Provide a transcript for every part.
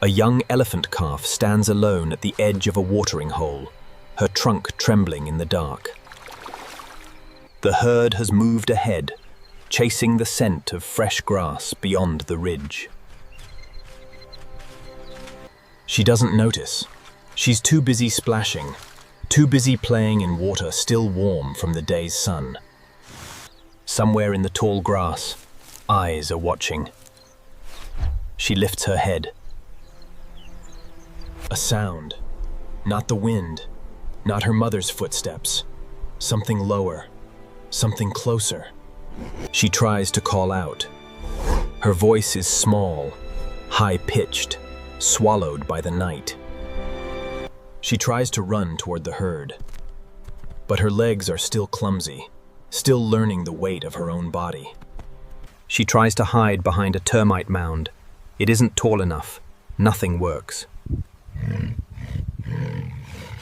A young elephant calf stands alone at the edge of a watering hole, her trunk trembling in the dark. The herd has moved ahead, chasing the scent of fresh grass beyond the ridge. She doesn't notice. She's too busy splashing, too busy playing in water still warm from the day's sun. Somewhere in the tall grass, eyes are watching. She lifts her head. A sound. Not the wind, not her mother's footsteps. Something lower, something closer. She tries to call out. Her voice is small, high-pitched, swallowed by the night. She tries to run toward the herd, but her legs are still clumsy, still learning the weight of her own body. She tries to hide behind a termite mound. It isn't tall enough. Nothing works.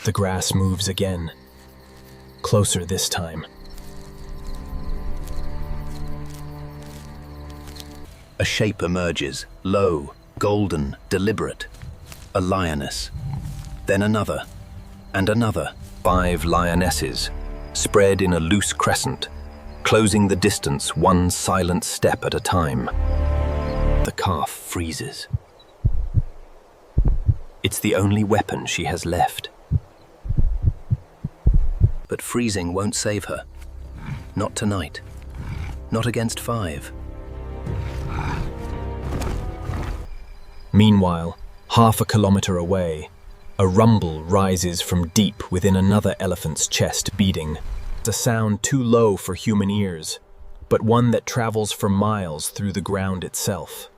The grass moves again, closer this time. A shape emerges, low, golden, deliberate. A lioness. Then another, and another. 5 lionesses, spread in a loose crescent, closing the distance one silent step at a time. The calf freezes. It's the only weapon she has left. But freezing won't save her. Not tonight. Not against 5. Meanwhile, half a kilometer away, a rumble rises from deep within another elephant's chest beating. It's a sound too low for human ears, but one that travels for miles through the ground itself.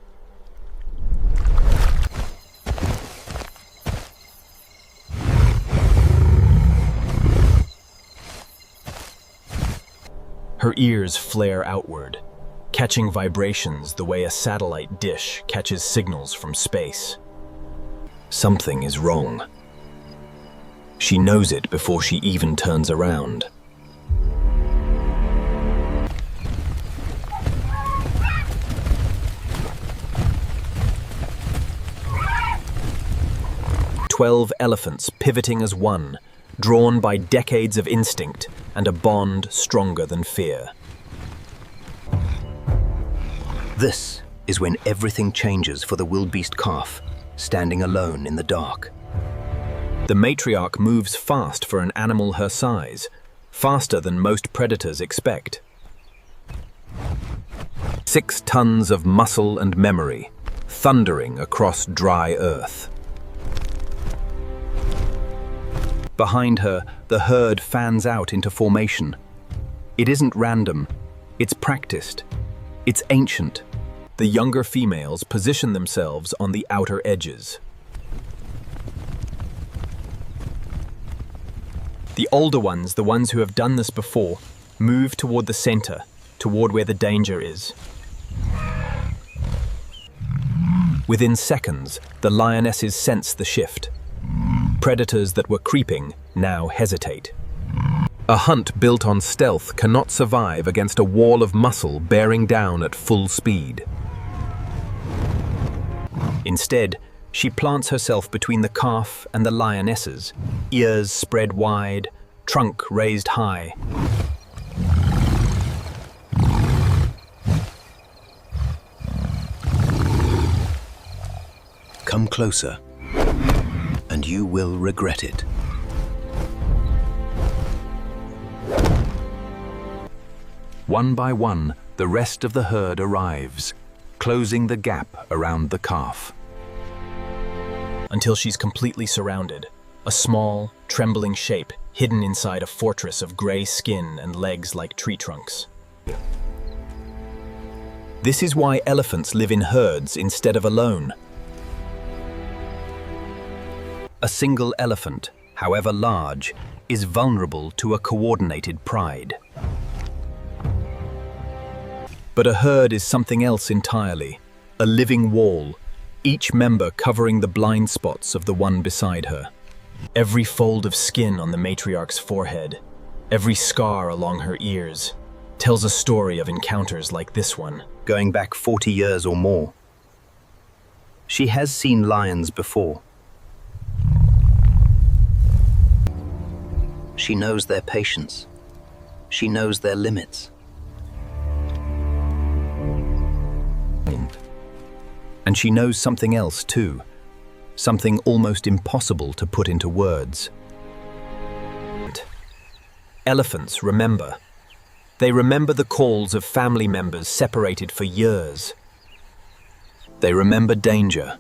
Her ears flare outward, catching vibrations the way a satellite dish catches signals from space. Something is wrong. She knows it before she even turns around. "12 elephants pivoting as one, drawn by decades of instinct and a bond stronger than fear." This is when everything changes for the wildebeest calf, standing alone in the dark. The matriarch moves fast for an animal her size, faster than most predators expect. 6 tons of muscle and memory, thundering across dry earth. Behind her, the herd fans out into formation. It isn't random, it's practiced, it's ancient. The younger females position themselves on the outer edges. The older ones, the ones who have done this before, move toward the center, toward where the danger is. Within seconds, the lionesses sense the shift. Predators that were creeping now hesitate. A hunt built on stealth cannot survive against a wall of muscle bearing down at full speed. Instead, she plants herself between the calf and the lionesses, ears spread wide, trunk raised high. Come closer, and you will regret it. One by one, the rest of the herd arrives, closing the gap around the calf. Until she's completely surrounded, a small, trembling shape hidden inside a fortress of gray skin and legs like tree trunks. This is why elephants live in herds instead of alone. A single elephant, however large, is vulnerable to a coordinated pride. But a herd is something else entirely, a living wall, each member covering the blind spots of the one beside her. Every fold of skin on the matriarch's forehead, every scar along her ears, tells a story of encounters like this one, going back 40 years or more. She has seen lions before. She knows their patience. She knows their limits. And she knows something else too, something almost impossible to put into words. Elephants remember. They remember the calls of family members separated for years. They remember danger,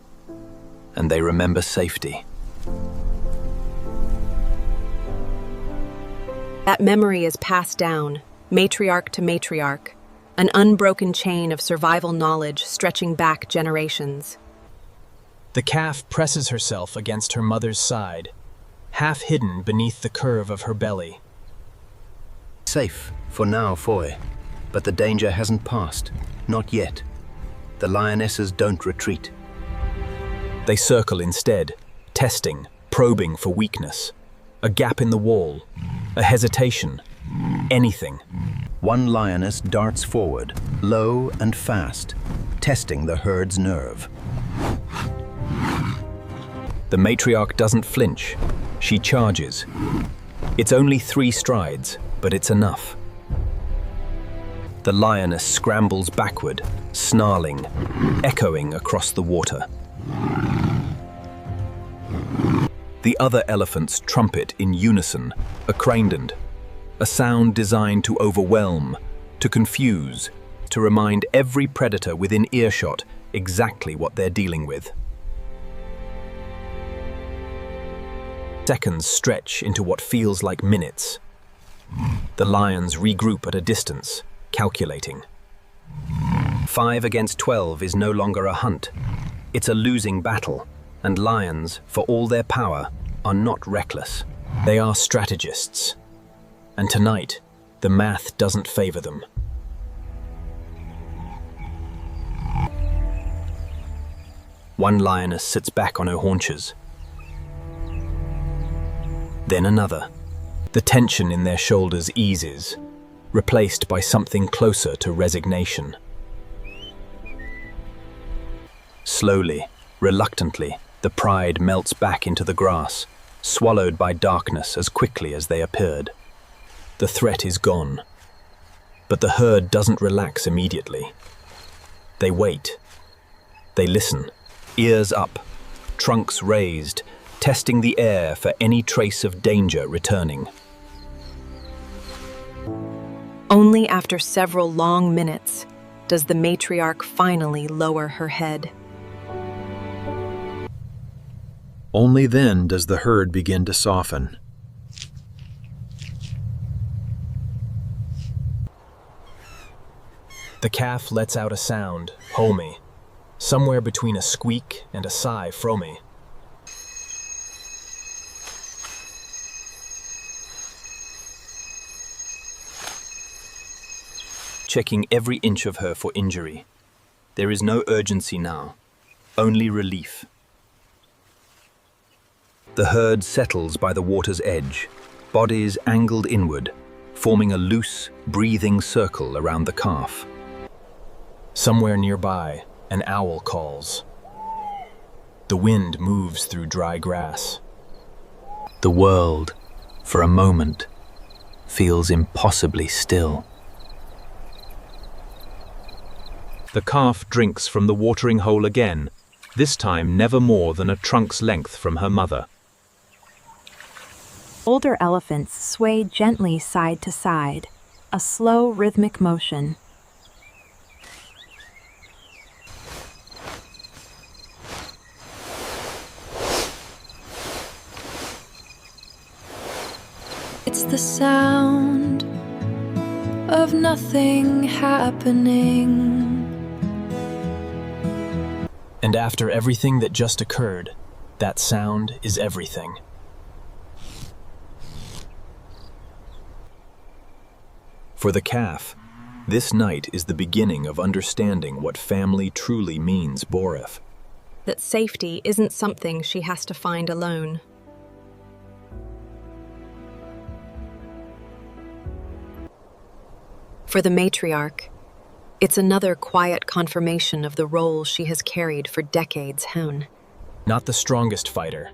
and they remember safety. That memory is passed down, matriarch to matriarch, an unbroken chain of survival knowledge stretching back generations. The calf presses herself against her mother's side, half hidden beneath the curve of her belly. Safe for now, Foy, but the danger hasn't passed. Not yet. The lionesses don't retreat. They circle instead, testing, probing for weakness. A gap in the wall, a hesitation, anything. One lioness darts forward, low and fast, testing the herd's nerve. The matriarch doesn't flinch. She charges. It's only 3 strides, but it's enough. The lioness scrambles backward, snarling, echoing across the water. The other elephants trumpet in unison, a cranedend, a sound designed to overwhelm, to confuse, to remind every predator within earshot exactly what they're dealing with. Seconds stretch into what feels like minutes. The lions regroup at a distance, calculating. 5 against 12 is no longer a hunt. It's a losing battle, and lions, for all their power, are not reckless. They are strategists. And tonight, the math doesn't favor them. One lioness sits back on her haunches. Then another. The tension in their shoulders eases, replaced by something closer to resignation. Slowly, reluctantly, the pride melts back into the grass, swallowed by darkness as quickly as they appeared. The threat is gone, but the herd doesn't relax immediately. They wait. They listen, ears up, trunks raised, testing the air for any trace of danger returning. Only after several long minutes does the matriarch finally lower her head. Only then does the herd begin to soften. The calf lets out a sound, homey, somewhere between a squeak and a sigh fromy. Checking every inch of her for injury. There is no urgency now, only relief. The herd settles by the water's edge, bodies angled inward, forming a loose, breathing circle around the calf. Somewhere nearby, an owl calls. The wind moves through dry grass. The world, for a moment, feels impossibly still. The calf drinks from the watering hole again, this time never more than a trunk's length from her mother. Older elephants sway gently side to side, a slow rhythmic motion. It's the sound of nothing happening. And after everything that just occurred, that sound is everything. For the calf, this night is the beginning of understanding what family truly means, Borif. That safety isn't something she has to find alone. For the matriarch, It's another quiet confirmation of the role she has carried for decades. Not the strongest fighter,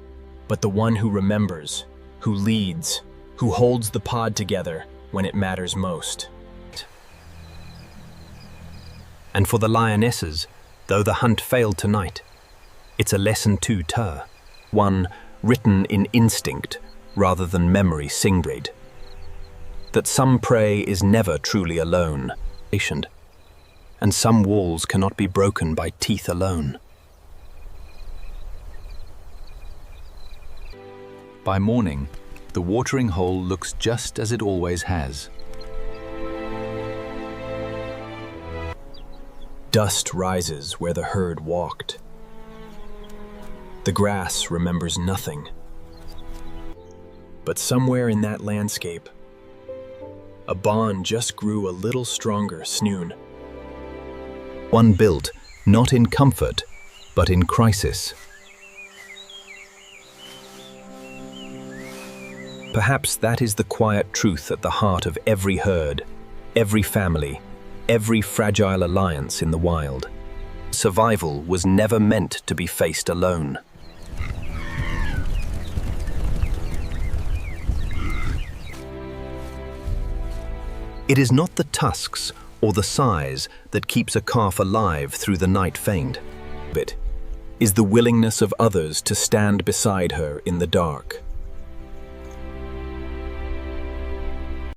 but the one who remembers, who leads, who holds the pod together when it matters most. And for the lionesses, though the hunt failed tonight, it's a lesson to her, one written in instinct rather than memory singreed, that some prey is never truly alone, patient, and some walls cannot be broken by teeth alone. By morning, the watering hole looks just as it always has. Dust rises where the herd walked. The grass remembers nothing. But somewhere in that landscape, a bond just grew a little stronger. One built not in comfort, but in crisis. Perhaps that is the quiet truth at the heart of every herd, every family, every fragile alliance in the wild. Survival was never meant to be faced alone. It is not the tusks or the size that keeps a calf alive through the night faint. It is the willingness of others to stand beside her in the dark.